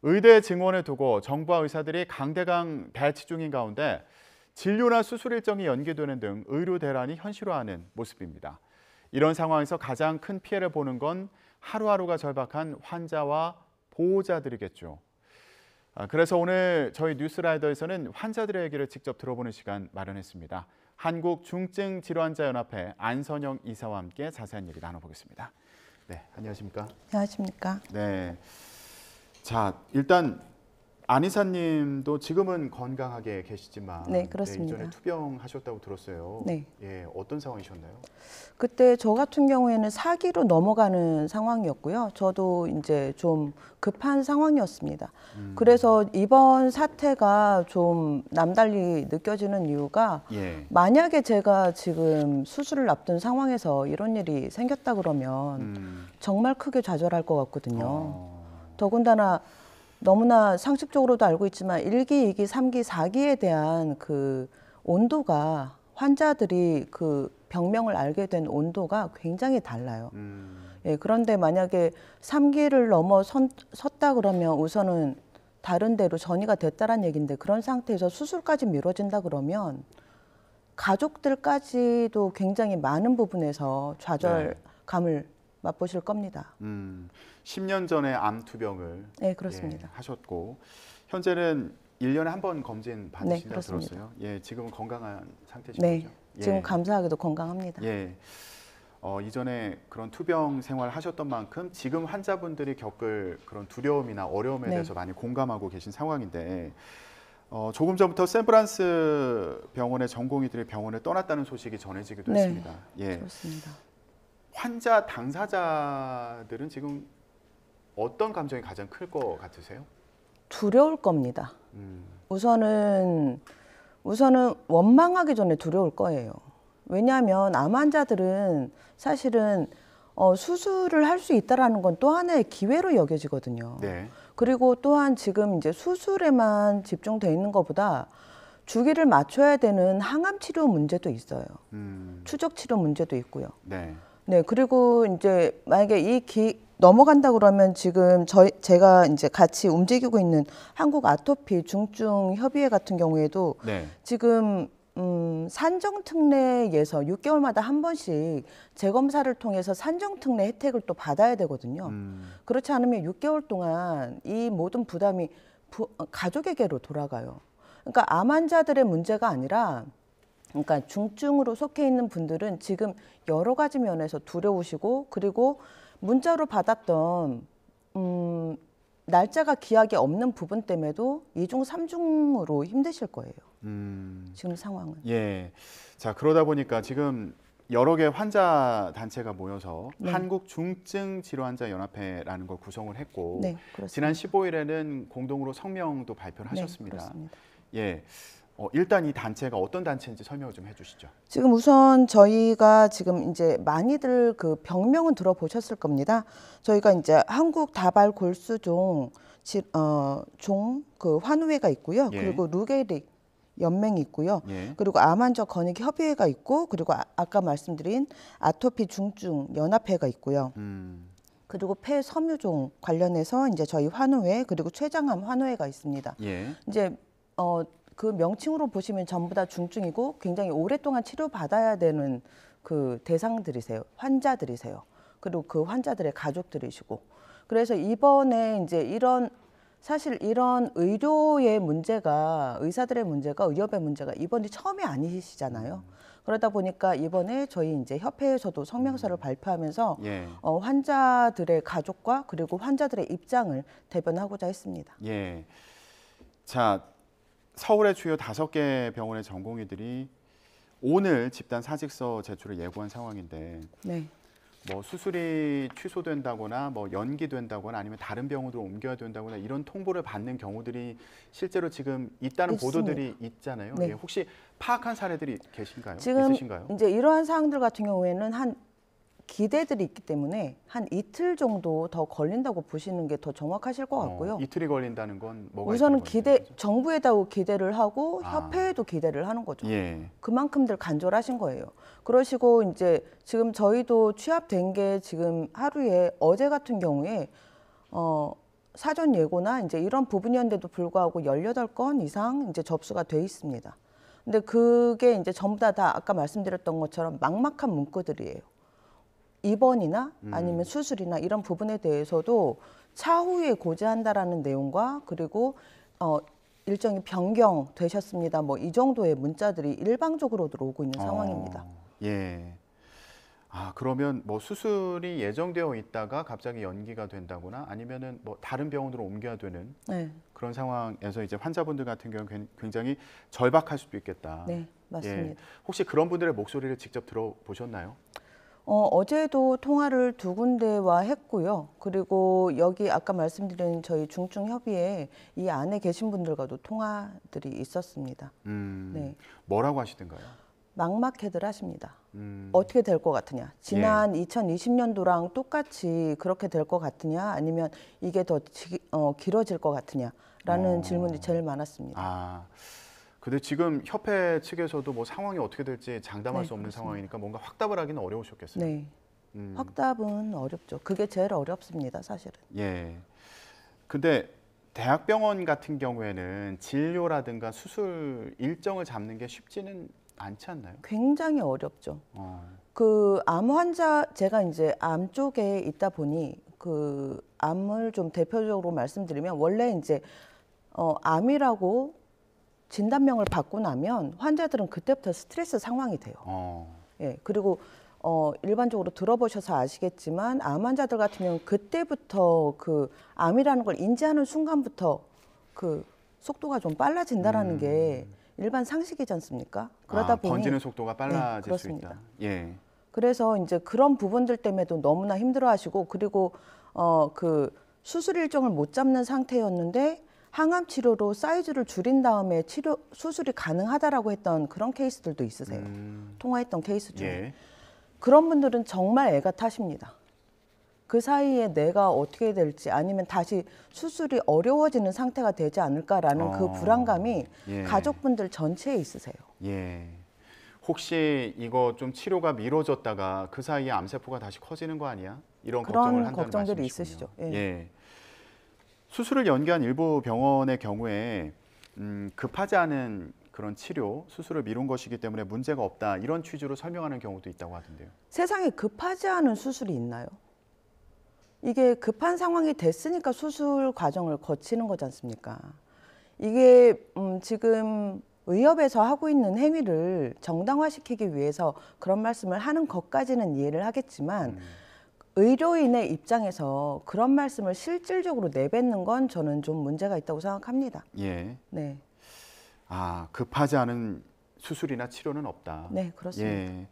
의대 증원을 두고 정부와 의사들이 강대강 대치 중인 가운데 진료나 수술 일정이 연기되는 등 의료 대란이 현실화하는 모습입니다. 이런 상황에서 가장 큰 피해를 보는 건 하루하루가 절박한 환자와 보호자들이겠죠. 그래서 오늘 저희 뉴스라이더에서는 환자들의 얘기를 직접 들어보는 시간 마련했습니다. 한국중증질환자연합회 안선영 이사와 함께 자세한 얘기 나눠보겠습니다. 네, 안녕하십니까? 안녕하십니까? 네. 자, 일단 안 이사님도 지금은 건강하게 계시지만 네, 그렇습니다. 이전에 투병하셨다고 들었어요. 네. 예, 어떤 상황이셨나요? 그때 저 같은 경우에는 사기로 넘어가는 상황이었고요. 저도 이제 좀 급한 상황이었습니다. 그래서 이번 사태가 좀 남달리 느껴지는 이유가 예. 만약에 제가 지금 수술을 앞둔 상황에서 이런 일이 생겼다 그러면 정말 크게 좌절할 것 같거든요. 더군다나 너무나 상식적으로도 알고 있지만 1기, 2기, 3기, 4기에 대한 그 온도가 환자들이 그 병명을 알게 된 온도가 굉장히 달라요. 예, 그런데 만약에 3기를 넘어섰다 그러면 우선은 다른 데로 전이가 됐다란 얘기인데 그런 상태에서 수술까지 미뤄진다 그러면 가족들까지도 굉장히 많은 부분에서 좌절감을 맛보실 겁니다. 10년 전에 암 투병을 네, 그렇습니다. 하셨고 현재는 1년에 한 번 검진 받으신다고 그렇습니다. 들었어요. 예, 지금은 건강한 상태신 네, 거죠? 예. 지금 감사하게도 건강합니다. 예. 이전에 그런 투병 생활 하셨던 만큼 지금 환자분들이 겪을 그런 두려움이나 어려움에 대해서 많이 공감하고 계신 상황인데 조금 전부터 샌프란스 병원의 전공의들이 병원을 떠났다는 소식이 전해지기도 했습니다. 예. 그렇습니다. 환자 당사자들은 지금 어떤 감정이 가장 클 것 같으세요? 두려울 겁니다. 우선은 원망하기 전에 두려울 거예요. 왜냐하면 암 환자들은 사실은 수술을 할 수 있다라는 건 또 하나의 기회로 여겨지거든요. 네. 그리고 또한 지금 이제 수술에만 집중돼 있는 것보다 주기를 맞춰야 되는 항암 치료 문제도 있어요. 추적 치료 문제도 있고요. 네. 네, 그리고 이제 만약에 넘어간다 그러면 지금 제가 이제 같이 움직이고 있는 한국 아토피 중증 협의회 같은 경우에도 지금 산정특례에서 6개월마다 한 번씩 재검사를 통해서 산정특례 혜택을 또 받아야 되거든요. 그렇지 않으면 6개월 동안 이 모든 부담이 가족에게로 돌아가요. 그러니까 암 환자들의 문제가 아니라 그러니까 중증으로 속해 있는 분들은 지금 여러 가지 면에서 두려우시고 그리고 문자로 받았던 날짜가 기약이 없는 부분 때문에도 2중, 3중으로 힘드실 거예요. 지금 상황은. 예. 자, 그러다 보니까 지금 여러 개 환자 단체가 모여서 한국중증질환자연합회라는 걸 구성을 했고 지난 15일에는 공동으로 성명도 발표를 하셨습니다. 그렇습니다. 예. 일단 이 단체가 어떤 단체인지 설명을 좀 해주시죠. 지금 우선 저희가 지금 이제 많이들 그 병명은 들어보셨을 겁니다. 저희가 이제 한국 다발 골수종 그 환우회가 있고요. 그리고 루게릭 연맹이 있고요. 그리고 암환자 권익 협의회가 있고 그리고 아까 말씀드린 아토피 중증 연합회가 있고요. 그리고 폐섬유종 관련해서 이제 저희 환우회 그리고 췌장암 환우회가 있습니다. 이제 그 명칭으로 보시면 전부 다 중증이고 굉장히 오랫동안 치료받아야 되는 그 대상들이세요. 환자들이세요. 그리고 그 환자들의 가족들이시고. 그래서 이번에 이제 사실 이런 의료의 문제가 의사들의 문제가 의협의 문제가 이번이 처음이 아니시잖아요. 그러다 보니까 이번에 저희 이제 협회에서도 성명서를 발표하면서 환자들의 가족과 그리고 환자들의 입장을 대변하고자 했습니다. 예. 자, 서울의 주요 5개 병원의 전공의들이 오늘 집단 사직서 제출을 예고한 상황인데 뭐 수술이 취소된다거나 뭐 연기된다거나 아니면 다른 병원으로 옮겨야 된다거나 이런 통보를 받는 경우들이 실제로 지금 있다는 보도들이 있잖아요. 예, 혹시 파악한 사례들이 계신가요? 지금 있으신가요? 이제 이러한 사항들 같은 경우에는 한 기대들이 있기 때문에 한 이틀 정도 더 걸린다고 보시는 게 더 정확하실 것 같고요. 이틀이 걸린다는 건 뭐가 우선은 정부에다 기대를 하고 협회에도 기대를 하는 거죠. 그만큼들 간절하신 거예요. 그러시고 이제 지금 저희도 취합된 게 지금 하루에 어제 같은 경우에 사전 예고나 이제 이런 부분이었는데도 불구하고 18건 이상 이제 접수가 돼 있습니다. 근데 그게 이제 전부 다 아까 말씀드렸던 것처럼 막막한 문구들이에요. 입원이나 아니면 수술이나 이런 부분에 대해서도 차후에 고지한다라는 내용과 그리고 일정이 변경되셨습니다. 뭐 이 정도의 문자들이 일방적으로 들어오고 있는 상황입니다. 예. 아, 그러면 뭐 수술이 예정되어 있다가 갑자기 연기가 된다거나 아니면은 뭐 다른 병원으로 옮겨야 되는 네. 그런 상황에서 이제 환자분들 같은 경우는 굉장히 절박할 수도 있겠다. 네, 맞습니다. 예. 혹시 그런 분들의 목소리를 직접 들어보셨나요? 어제도 통화를 2군데와 했고요. 그리고 여기 아까 말씀드린 저희 중증협의회 이 안에 계신 분들과도 통화들이 있었습니다. 네. 뭐라고 하시던가요? 막막해들 하십니다. 어떻게 될 것 같으냐? 지난 2020년도랑 똑같이 그렇게 될 것 같으냐? 아니면 이게 더 길어질 것 같으냐라는 질문이 제일 많았습니다. 아, 근데 지금 협회 측에서도 뭐 상황이 어떻게 될지 장담할 수 없는 그렇습니다. 상황이니까 뭔가 확답을 하기는 어려우셨겠어요. 네, 확답은 어렵죠. 그게 제일 어렵습니다, 사실은. 예. 근데 대학병원 같은 경우에는 진료라든가 수술 일정을 잡는 게 쉽지는 않지 않나요? 굉장히 어렵죠. 그 암 환자, 제가 이제 암 쪽에 있다 보니 그 암을 좀 대표적으로 말씀드리면 원래 이제 암이라고 진단명을 받고 나면 환자들은 그때부터 스트레스 상황이 돼요. 예, 그리고 일반적으로 들어보셔서 아시겠지만 암 환자들 같은 경우는 그때부터 그 암이라는 걸 인지하는 순간부터 그 속도가 좀 빨라진다라는 게 일반 상식이지 않습니까? 그러다 보니 번지는 속도가 빨라질 네, 수 있다. 그렇습니다. 예. 그래서 이제 그런 부분들 때문에도 너무나 힘들어하시고 그리고 그 수술 일정을 못 잡는 상태였는데 항암 치료로 사이즈를 줄인 다음에 수술이 가능하다라고 했던 그런 케이스들도 있으세요. 통화했던 케이스 중에. 예. 그런 분들은 정말 애가 타십니다. 그 사이에 내가 어떻게 될지 아니면 다시 수술이 어려워지는 상태가 되지 않을까라는 그 불안감이 가족분들 전체에 있으세요. 예. 혹시 이거 좀 치료가 미뤄졌다가 그 사이에 암세포가 다시 커지는 거 아니야? 이런 걱정을 한다는 걱정들이 말씀이시군요. 있으시죠. 예. 예. 수술을 연기한 일부 병원의 경우에 급하지 않은 그런 치료, 수술을 미룬 것이기 때문에 문제가 없다 이런 취지로 설명하는 경우도 있다고 하던데요. 세상에 급하지 않은 수술이 있나요? 이게 급한 상황이 됐으니까 수술 과정을 거치는 거지 않습니까? 이게 지금 의협에서 하고 있는 행위를 정당화시키기 위해서 그런 말씀을 하는 것까지는 이해를 하겠지만 의료인의 입장에서 그런 말씀을 실질적으로 내뱉는 건 저는 좀 문제가 있다고 생각합니다. 예. 네. 아, 급하지 않은 수술이나 치료는 없다. 네, 그렇습니다. 예.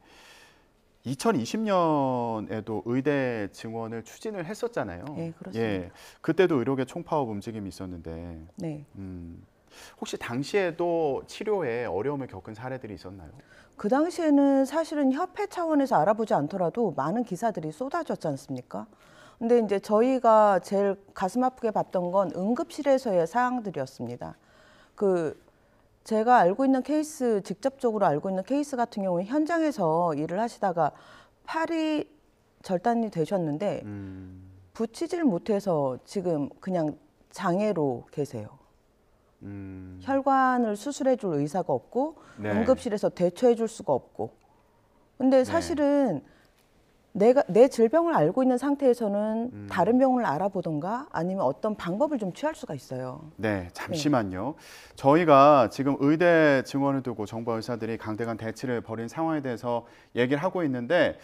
2020년에도 의대 증원을 추진을 했었잖아요. 네, 그렇습니다. 예. 그때도 의료계 총파업 움직임이 있었는데 네. 혹시 당시에도 치료에 어려움을 겪은 사례들이 있었나요? 그 당시에는 사실은 협회 차원에서 알아보지 않더라도 많은 기사들이 쏟아졌지 않습니까? 근데 이제 저희가 제일 가슴 아프게 봤던 건 응급실에서의 사항들이었습니다. 제가 알고 있는 케이스, 직접적으로 알고 있는 케이스 같은 경우는 현장에서 일을 하시다가 팔이 절단이 되셨는데 붙이질 못해서 지금 그냥 장애로 계세요. 혈관을 수술해 줄 의사가 없고 응급실에서 대처해 줄 수가 없고. 근데 사실은 내 질병을 알고 있는 상태에서는 다른 병원을 알아보던가 아니면 어떤 방법을 좀 취할 수가 있어요. 네, 잠시만요. 저희가 지금 의대 증원을 두고 정부 의사들이 강대강 대치를 벌인 상황에 대해서 얘기를 하고 있는데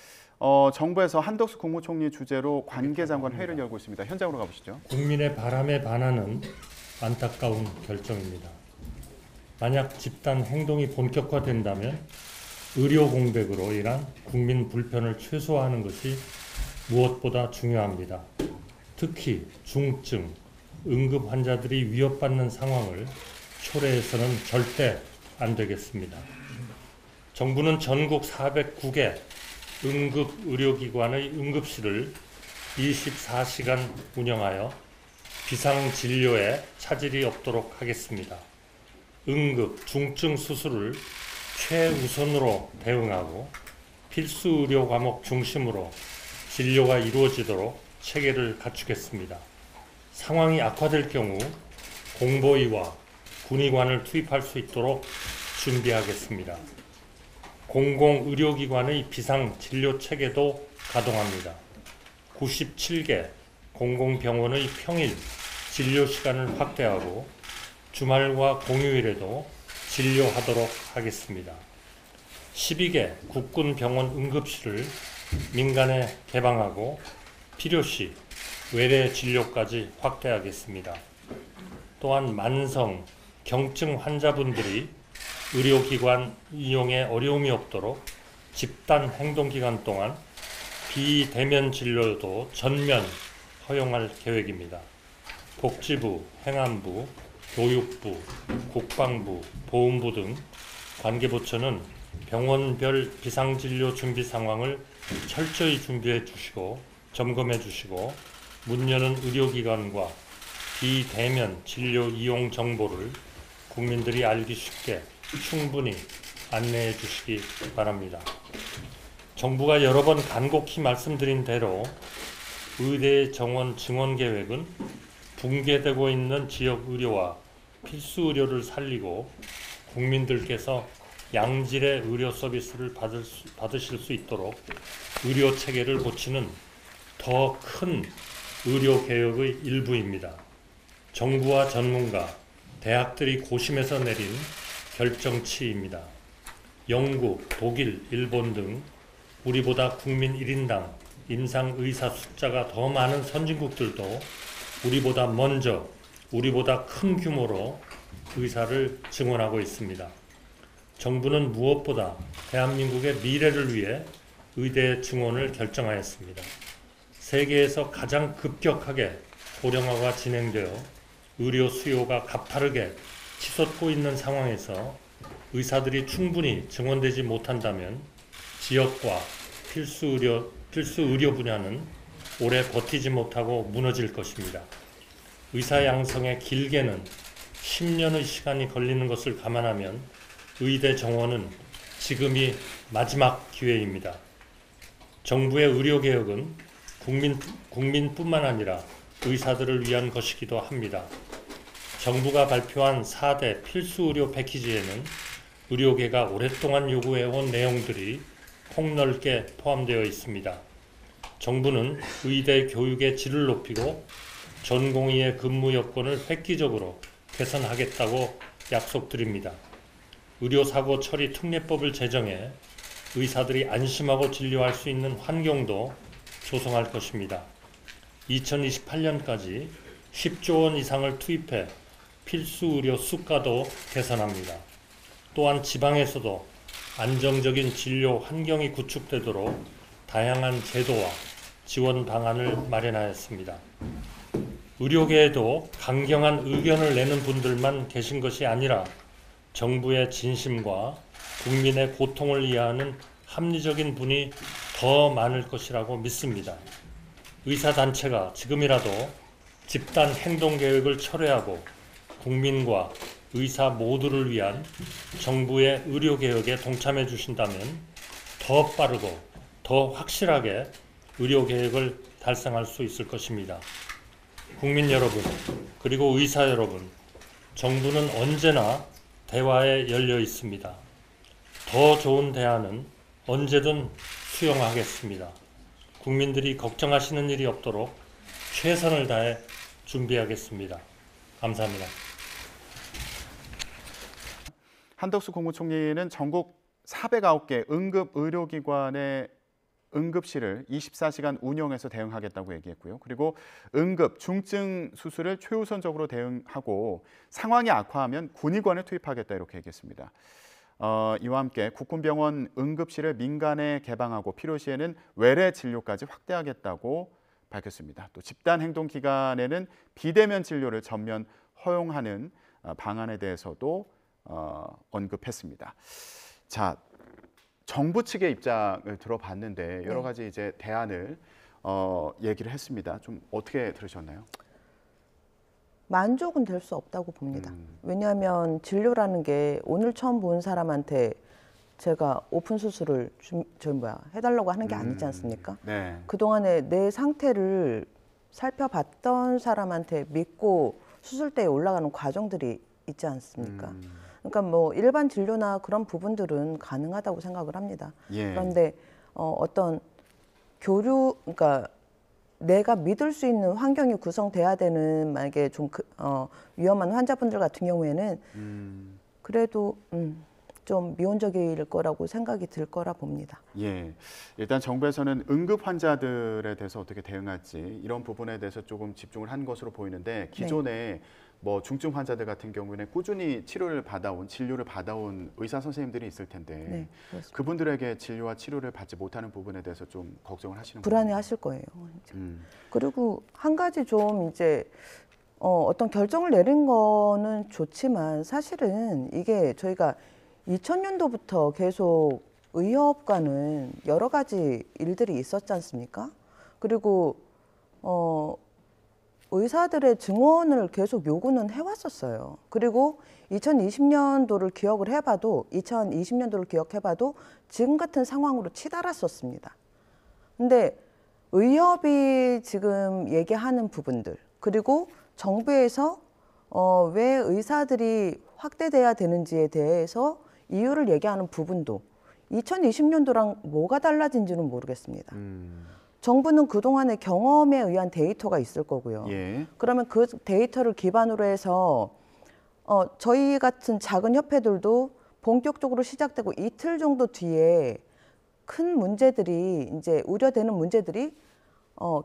정부에서 한덕수 국무총리 주재로 관계장관 회의를 열고 있습니다. 현장으로 가보시죠. 국민의 바람에 반하는 안타까운 결정입니다. 만약 집단 행동이 본격화된다면 의료 공백으로 인한 국민 불편을 최소화하는 것이 무엇보다 중요합니다. 특히 중증, 응급 환자들이 위협받는 상황을 초래해서는 절대 안 되겠습니다. 정부는 전국 409개 응급의료기관의 응급실을 24시간 운영하여 비상진료에 차질이 없도록 하겠습니다. 응급, 중증 수술을 최우선으로 대응하고 필수 의료 과목 중심으로 진료가 이루어지도록 체계를 갖추겠습니다. 상황이 악화될 경우 공보위와 군의관을 투입할 수 있도록 준비하겠습니다. 공공의료기관의 비상진료체계도 가동합니다. 97개 공공병원의 평일 진료시간을 확대하고 주말과 공휴일에도 진료하도록 하겠습니다. 12개 국군병원 응급실을 민간에 개방하고 필요시 외래 진료까지 확대하겠습니다. 또한 만성, 경증 환자분들이 의료기관 이용에 어려움이 없도록 집단 행동기간 동안 비대면 진료도 전면 허용할 계획입니다. 복지부, 행안부, 교육부, 국방부, 보훈부 등 관계부처는 병원별 비상진료 준비 상황을 철저히 준비해 주시고 점검해 주시고 문 여는 의료기관과 비대면 진료 이용 정보를 국민들이 알기 쉽게 충분히 안내해 주시기 바랍니다. 정부가 여러 번 간곡히 말씀드린 대로 의대 정원 증원 계획은 붕괴되고 있는 지역 의료와 필수 의료를 살리고 국민들께서 양질의 의료 서비스를 받으실 수 있도록 의료 체계를 고치는 더 큰 의료 개혁의 일부입니다. 정부와 전문가, 대학들이 고심해서 내린 결정치입니다. 영국, 독일, 일본 등 우리보다 국민 1인당 임상 의사 숫자가 더 많은 선진국들도 우리보다 먼저, 우리보다 큰 규모로 의사를 증원하고 있습니다. 정부는 무엇보다 대한민국의 미래를 위해 의대 증원을 결정하였습니다. 세계에서 가장 급격하게 고령화가 진행되어 의료 수요가 가파르게 치솟고 있는 상황에서 의사들이 충분히 증원되지 못한다면 지역과 필수 의료 분야는 오래 버티지 못하고 무너질 것입니다. 의사 양성에 길게는 10년의 시간이 걸리는 것을 감안하면 의대 정원은 지금이 마지막 기회입니다. 정부의 의료개혁은 국민뿐만 아니라 의사들을 위한 것이기도 합니다. 정부가 발표한 4대 필수 의료 패키지에는 의료계가 오랫동안 요구해온 내용들이 폭넓게 포함되어 있습니다. 정부는 의대 교육의 질을 높이고 전공의의 근무 여건을 획기적으로 개선하겠다고 약속드립니다. 의료사고 처리 특례법을 제정해 의사들이 안심하고 진료할 수 있는 환경도 조성할 것입니다. 2028년까지 10조 원 이상을 투입해 필수 의료 수가도 개선합니다. 또한 지방에서도 안정적인 진료 환경이 구축되도록 다양한 제도와 지원 방안을 마련하였습니다. 의료계에도 강경한 의견을 내는 분들만 계신 것이 아니라 정부의 진심과 국민의 고통을 이해하는 합리적인 분이 더 많을 것이라고 믿습니다. 의사단체가 지금이라도 집단 행동계획을 철회하고 국민과 의사 모두를 위한 정부의 의료개혁에 동참해 주신다면 더 빠르고 더 확실하게 의료개혁을 달성할 수 있을 것입니다. 국민 여러분, 그리고 의사 여러분, 정부는 언제나 대화에 열려 있습니다. 더 좋은 대안은 언제든 수용하겠습니다. 국민들이 걱정하시는 일이 없도록 최선을 다해 준비하겠습니다. 감사합니다. 한덕수 국무총리는 전국 409개 응급의료기관의 응급실을 24시간 운영해서 대응하겠다고 얘기했고요. 그리고 응급, 중증 수술을 최우선적으로 대응하고 상황이 악화하면 군의관을 투입하겠다 이렇게 얘기했습니다. 이와 함께 국군병원 응급실을 민간에 개방하고 필요시에는 외래 진료까지 확대하겠다고 밝혔습니다. 또 집단행동기간에는 비대면 진료를 전면 허용하는 방안에 대해서도 언급했습니다. 자, 정부 측의 입장을 들어봤는데 여러 가지 이제 대안을 얘기를 했습니다. 좀 어떻게 들으셨나요? 만족은 될 수 없다고 봅니다. 왜냐하면 진료라는 게 오늘 처음 본 사람한테 제가 오픈 수술을 해달라고 하는 게 아니지 않습니까? 네. 그동안에 내 상태를 살펴봤던 사람한테 믿고 수술대에 올라가는 과정들이 있지 않습니까? 그러니까 뭐 일반 진료나 그런 부분들은 가능하다고 생각을 합니다. 예. 그런데 어떤 교류, 그러니까 내가 믿을 수 있는 환경이 구성돼야 되는 만약에 좀 위험한 환자분들 같은 경우에는 그래도 좀 미온적일 거라고 생각이 들 거라 봅니다. 예, 일단 정부에서는 응급 환자들에 대해서 어떻게 대응할지 이런 부분에 대해서 조금 집중을 한 것으로 보이는데 기존에 뭐 중증 환자들 같은 경우에는 꾸준히 치료를 받아온, 진료를 받아온 의사 선생님들이 있을 텐데 그분들에게 진료와 치료를 받지 못하는 부분에 대해서 좀 걱정을 하시는 불안해하실 거예요. 그리고 한 가지 좀 이제 어떤 결정을 내린 거는 좋지만 사실은 이게 저희가 2000년도부터 계속 의협과는 여러 가지 일들이 있었지 않습니까? 그리고 의사들의 증언을 계속 요구는 해왔었어요. 그리고 2020년도를 기억해봐도 지금 같은 상황으로 치달았었습니다. 근데 의협이 지금 얘기하는 부분들, 그리고 정부에서 왜 의사들이 확대돼야 되는지에 대해서 이유를 얘기하는 부분도 2020년도랑 뭐가 달라진지는 모르겠습니다. 정부는 그동안의 경험에 의한 데이터가 있을 거고요. 예. 그러면 그 데이터를 기반으로 해서 저희 같은 작은 협회들도 본격적으로 시작되고 이틀 정도 뒤에 큰 문제들이 이제 우려되는 문제들이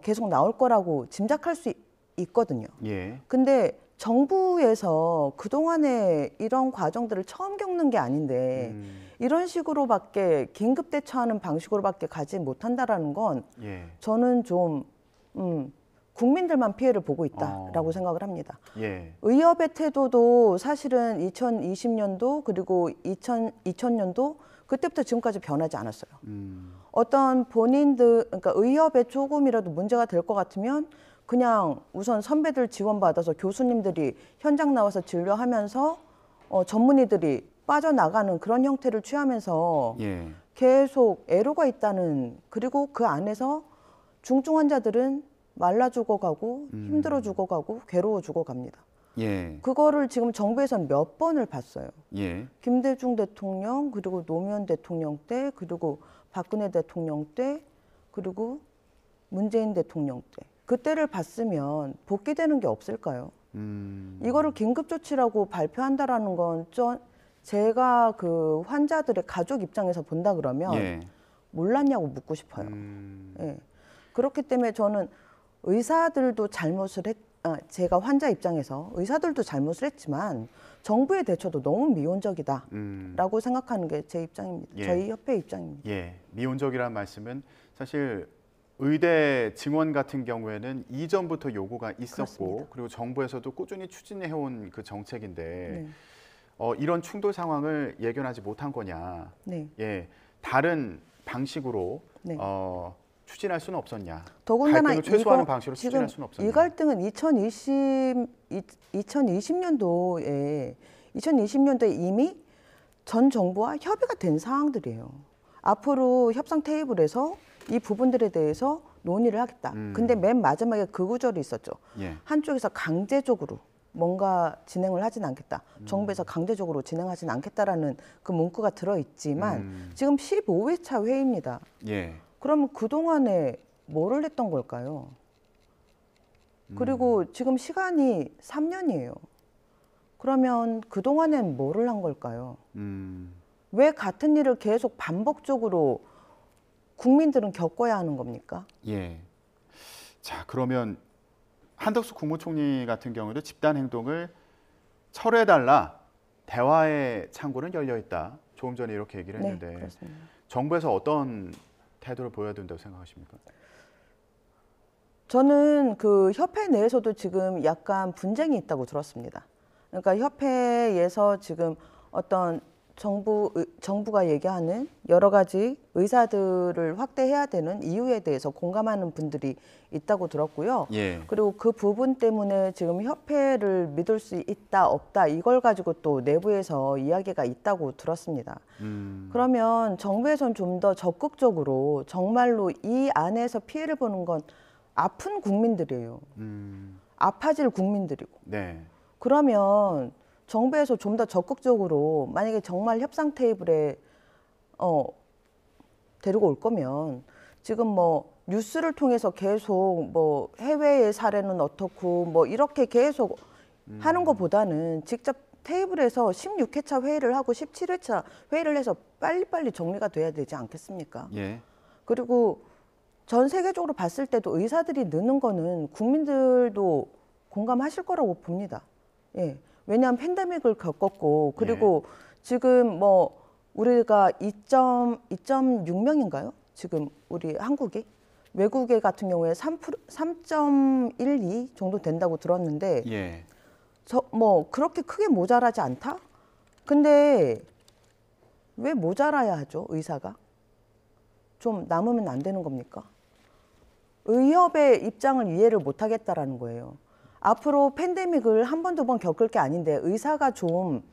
계속 나올 거라고 짐작할 수 있거든요. 예. 근데 정부에서 그동안에 이런 과정들을 처음 겪는 게 아닌데 이런 식으로밖에 긴급 대처하는 방식으로밖에 가지 못한다라는 건 저는 좀 국민들만 피해를 보고 있다라고 생각을 합니다. 예. 의협의 태도도 사실은 2020년도 그리고 2000년도 그때부터 지금까지 변하지 않았어요. 어떤 본인들, 그러니까 의협에 조금이라도 문제가 될 것 같으면 그냥 우선 선배들 지원받아서 교수님들이 현장 나와서 진료하면서 전문의들이 빠져나가는 그런 형태를 취하면서 계속 애로가 있다는, 그리고 그 안에서 중증 환자들은 말라 죽어가고 힘들어 죽어가고 괴로워 죽어갑니다. 그거를 지금 정부에서는 몇 번을 봤어요. 김대중 대통령, 그리고 노무현 대통령 때, 그리고 박근혜 대통령 때, 그리고 문재인 대통령 때. 그때를 봤으면 복귀되는 게 없을까요? 이거를 긴급조치라고 발표한다라는 건 제가 그 환자들의 가족 입장에서 본다 그러면 몰랐냐고 묻고 싶어요. 그렇기 때문에 저는 의사들도 제가 환자 입장에서 의사들도 잘못을 했지만 정부의 대처도 너무 미온적이다라고 생각하는 게 제 입장입니다. 저희 협회 입장입니다. 미온적이라는 말씀은 사실 의대 증원 같은 경우에는 이전부터 요구가 있었고 그렇습니다. 그리고 정부에서도 꾸준히 추진해온 그 정책인데 이런 충돌 상황을 예견하지 못한 거냐, 다른 방식으로 추진할 수는 없었냐, 더군다나 갈등을 최소화하는 방식으로 추진할 수는 없었냐. 이 갈등은 2020년도에 이미 전 정부와 협의가 된 사항들이에요. 앞으로 협상 테이블에서 이 부분들에 대해서 논의를 하겠다. 근데 맨 마지막에 그 구절이 있었죠. 한쪽에서 강제적으로 뭔가 진행을 하진 않겠다. 정부에서 강제적으로 진행하진 않겠다라는 그 문구가 들어있지만 지금 15회차 회의입니다. 그러면 그동안에 뭐를 했던 걸까요? 그리고 지금 시간이 3년이에요. 그러면 그동안엔 뭐를 한 걸까요? 왜 같은 일을 계속 반복적으로 국민들은 겪어야 하는 겁니까? 자, 그러면 한덕수 국무총리 같은 경우도 집단 행동을 철회해달라, 대화의 창구는 열려 있다. 조금 전에 이렇게 얘기를 했는데 그렇습니다. 정부에서 어떤 태도를 보여야 된다고 생각하십니까? 저는 그 협회 내에서도 지금 약간 분쟁이 있다고 들었습니다. 그러니까 협회에서 지금 어떤 정부가 얘기하는 여러 가지 의사들을 확대해야 되는 이유에 대해서 공감하는 분들이 있다고 들었고요. 그리고 그 부분 때문에 지금 협회를 믿을 수 있다 없다 이걸 가지고 또 내부에서 이야기가 있다고 들었습니다. 그러면 정부에서는 좀 더 적극적으로 정말로 이 안에서 피해를 보는 건 아픈 국민들이에요. 아파질 국민들이고. 네. 그러면 정부에서 좀 더 적극적으로 만약에 정말 협상 테이블에 데리고 올 거면 지금 뭐 뉴스를 통해서 계속 뭐 해외의 사례는 어떻고 뭐 이렇게 계속 하는 것보다는 직접 테이블에서 16회차 회의를 하고 17회차 회의를 해서 빨리빨리 정리가 돼야 되지 않겠습니까? 예. 그리고 전 세계적으로 봤을 때도 의사들이 느는 거는 국민들도 공감하실 거라고 봅니다. 예. 왜냐하면 팬데믹을 겪었고 그리고 예. 지금 뭐 우리가 2.6명인가요? 지금 우리 한국이 외국에 같은 경우에 3.12 정도 된다고 들었는데 예. 뭐 그렇게 크게 모자라지 않다? 근데 왜 모자라야 하죠, 의사가? 좀 남으면 안 되는 겁니까? 의협의 입장을 이해를 못 하겠다라는 거예요. 앞으로 팬데믹을 한 번, 두 번 겪을 게 아닌데 의사가 좀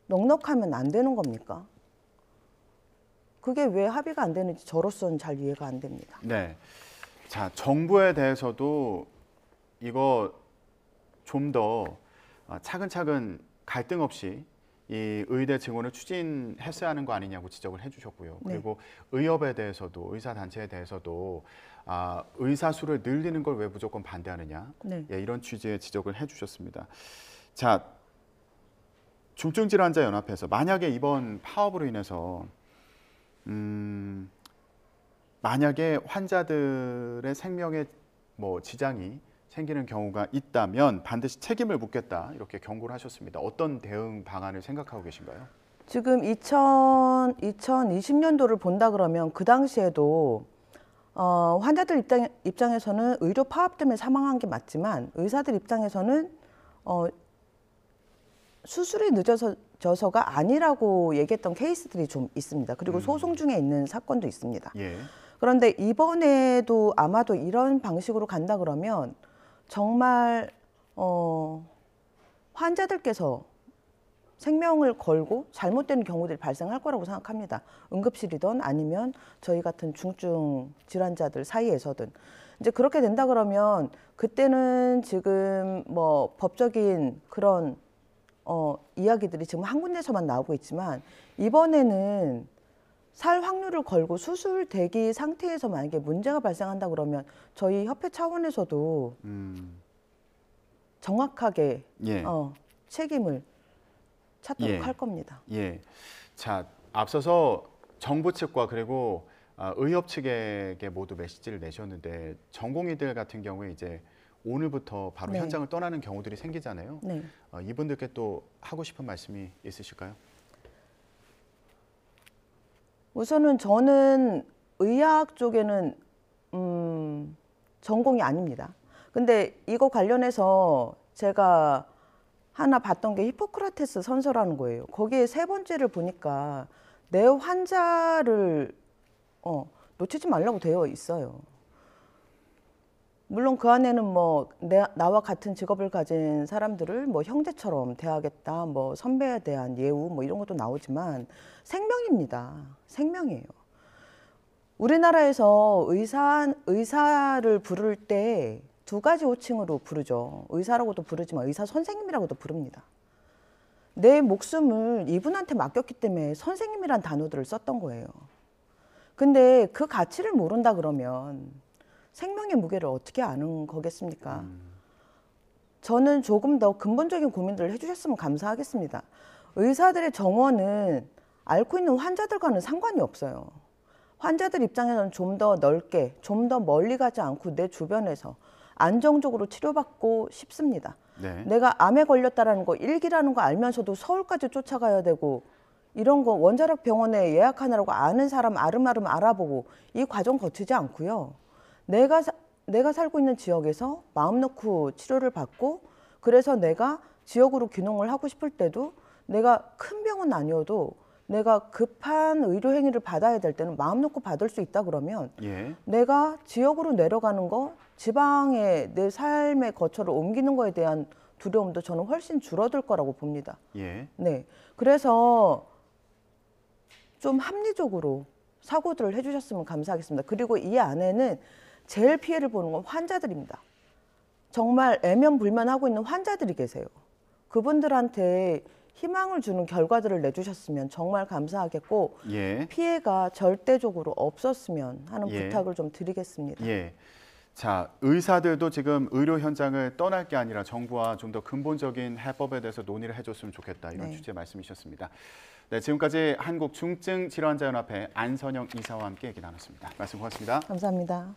넉넉하면 안 되는 겁니까? 그게 왜 합의가 안 되는지 저로서는 잘 이해가 안 됩니다. 네. 자, 정부에 대해서도 이거 좀 더 차근차근 갈등 없이 이 의대 증원을 추진했어야 하는 거 아니냐고 지적을 해주셨고요. 그리고 네. 의협에 대해서도 의사단체에 대해서도 의사 수를 늘리는 걸 왜 무조건 반대하느냐 네. 예, 이런 취지의 지적을 해주셨습니다. 자, 중증질환자연합회에서 만약에 이번 파업으로 인해서 만약에 환자들의 생명에 뭐 지장이 생기는 경우가 있다면 반드시 책임을 묻겠다 이렇게 경고를 하셨습니다. 어떤 대응 방안을 생각하고 계신가요? 지금 2020년도를 본다 그러면 그 당시에도 환자들 입장에서는 의료 파업 때문에 사망한 게 맞지만 의사들 입장에서는 수술이 늦어져서가 아니라고 얘기했던 케이스들이 좀 있습니다. 그리고 소송 중에 있는 사건도 있습니다. 예. 그런데 이번에도 아마도 이런 방식으로 간다 그러면 정말 환자들께서 생명을 걸고 잘못된 경우들이 발생할 거라고 생각합니다. 응급실이든 아니면 저희 같은 중증 질환자들 사이에서든. 이제 그렇게 된다 그러면 그때는 지금 뭐 법적인 그런 이야기들이 지금 한 군데서만 나오고 있지만 이번에는 살 확률을 걸고 수술 대기 상태에서 만약에 문제가 발생한다 그러면 저희 협회 차원에서도 정확하게 예. 책임을 찾도록 예. 할 겁니다. 예. 자, 앞서서 정부 측과 그리고 의협 측에게 모두 메시지를 내셨는데 전공의들 같은 경우에 이제 오늘부터 바로 네. 현장을 떠나는 경우들이 생기잖아요. 네. 이분들께 또 하고 싶은 말씀이 있으실까요? 우선은 저는 의학 쪽에는 전공이 아닙니다. 근데 이거 관련해서 제가 하나 봤던 게 히포크라테스 선서라는 거예요. 거기에 세 번째를 보니까 내 환자를 놓치지 말라고 되어 있어요. 물론 그 안에는 뭐 나와 같은 직업을 가진 사람들을 뭐 형제처럼 대하겠다, 뭐 선배에 대한 예우 뭐 이런 것도 나오지만 생명입니다. 생명이에요. 우리나라에서 의사를 부를 때 두 가지 호칭으로 부르죠. 의사라고도 부르지만 의사 선생님이라고도 부릅니다. 내 목숨을 이분한테 맡겼기 때문에 선생님이란 단어들을 썼던 거예요. 근데 그 가치를 모른다 그러면 생명의 무게를 어떻게 아는 거겠습니까? 저는 조금 더 근본적인 고민들을 해주셨으면 감사하겠습니다. 의사들의 정원은 앓고 있는 환자들과는 상관이 없어요. 환자들 입장에서는 좀 더 넓게, 좀 더 멀리 가지 않고 내 주변에서 안정적으로 치료받고 싶습니다. 네. 내가 암에 걸렸다라는 거, 1기라는 거 알면서도 서울까지 쫓아가야 되고 이런 거 원자력 병원에 예약하느라고 아는 사람 아름아름 알아보고 이 과정 거치지 않고요. 내가 살고 있는 지역에서 마음 놓고 치료를 받고 그래서 내가 지역으로 귀농을 하고 싶을 때도 내가 큰 병은 아니어도 내가 급한 의료 행위를 받아야 될 때는 마음 놓고 받을 수 있다 그러면 예. 내가 지역으로 내려가는 거 지방에 내 삶의 거처를 옮기는 거에 대한 두려움도 저는 훨씬 줄어들 거라고 봅니다. 예. 네, 그래서 좀 합리적으로 사고들을 해주셨으면 감사하겠습니다. 그리고 이 안에는 제일 피해를 보는 건 환자들입니다. 정말 애면불면하고 있는 환자들이 계세요. 그분들한테 희망을 주는 결과들을 내주셨으면 정말 감사하겠고 예. 피해가 절대적으로 없었으면 하는 예. 부탁을 좀 드리겠습니다. 예. 자, 의사들도 지금 의료 현장을 떠날 게 아니라 정부와 좀 더 근본적인 해법에 대해서 논의를 해줬으면 좋겠다 이런 네. 취지의 말씀이셨습니다. 네, 지금까지 한국중증질환자연합회 안선영 이사와 함께 얘기 나눴습니다. 말씀 고맙습니다. 감사합니다.